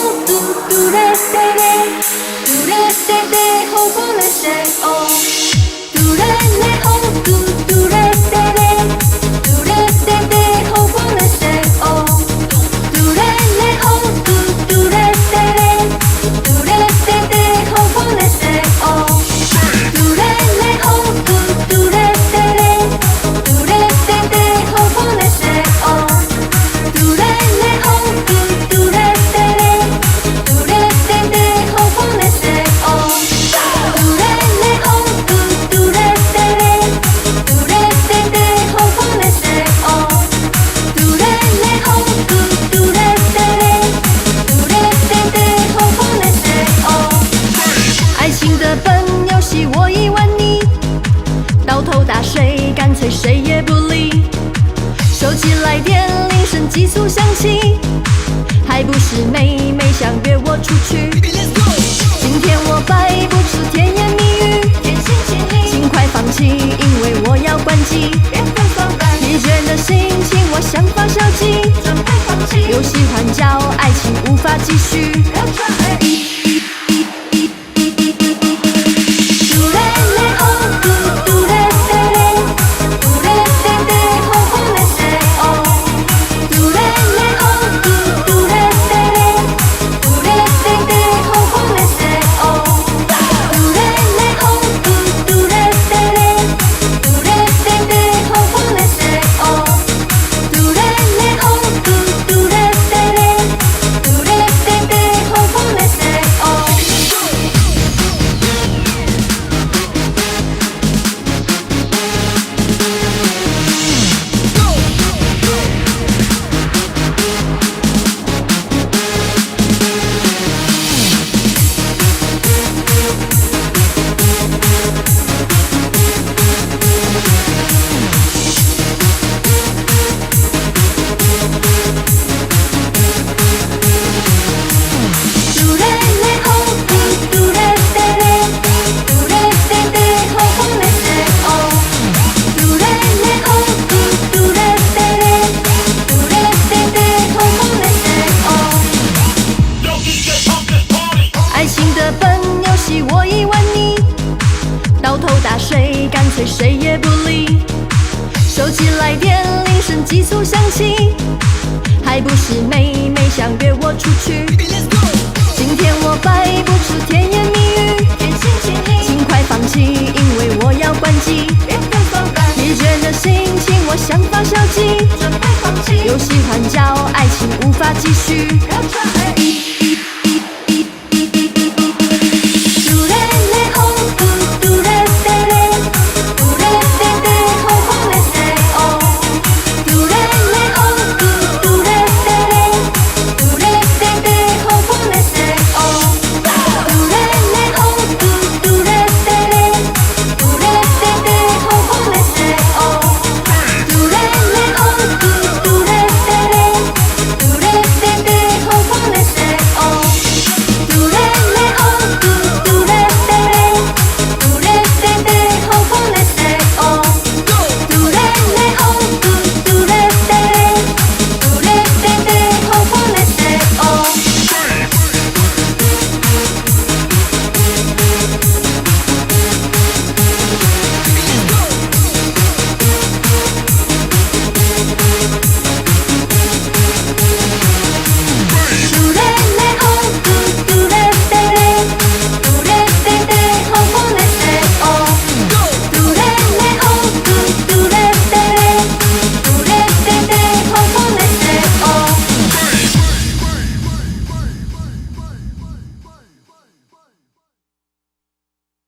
嘟嘟嘞嘞嘞，嘟嘞嘞嘞，吼不嘞谁哦？嘟嘞嘞吼嘟嘟嘞嘞嘞，嘟嘞嘞嘞，吼不嘞谁哦？嘟嘞嘞吼嘟嘟嘞嘞嘞，嘟嘞嘞嘞，吼不嘞谁哦？嘟嘞嘞吼嘟嘟嘞嘞嘞，嘟嘞嘞嘞，吼不嘞谁哦？嘟嘞嘞吼嘟嘟嘞嘞嘞，嘟嘞嘞嘞，吼不嘞谁哦？嘟嘞嘞吼嘟嘟嘞嘞嘞，嘟嘞嘞嘞，吼不嘞谁哦？嘟嘞嘞吼嘟嘟嘞嘞嘞，嘟嘞嘞嘞，吼不嘞谁哦？爱情的笨游戏我已玩腻，到头打谁，干脆谁也不理。手机来电铃声急速响起，还不是妹妹想约我出去。今天我摆不出甜言蜜语，请快放弃，因为我要关机。疲倦的心情我想发消极，又喜欢叫爱情无法继续。嘟嘞嘞吼嘟嘟嘞嘞嘞，嘟嘞嘞嘞，吼不嘞谁哦？嘟嘞嘞吼嘟嘟嘞嘞嘞，嘟嘞嘞嘞，吼不嘞谁哦？嘟嘞嘞吼嘟嘟嘞嘞嘞，嘟嘞嘞嘞，吼不嘞谁哦？嘟嘞嘞吼嘟嘟嘞嘞嘞，嘟嘞嘞嘞，吼不嘞谁哦？嘟嘞嘞吼嘟嘟嘞嘞嘞，嘟嘞嘞嘞，吼不嘞谁哦？嘟嘞嘞吼嘟嘟嘞嘞嘞，嘟嘞嘞嘞，吼不嘞谁哦？爱情的笨游戏我已玩腻，到头打谁，干脆谁也不理。手机来电铃声急速响起，还不是妹妹想约我出去。今天我摆不出甜言蜜语，请快放弃，因为我要关机。疲倦的心情我想发消极，又喜欢叫爱情无法继续。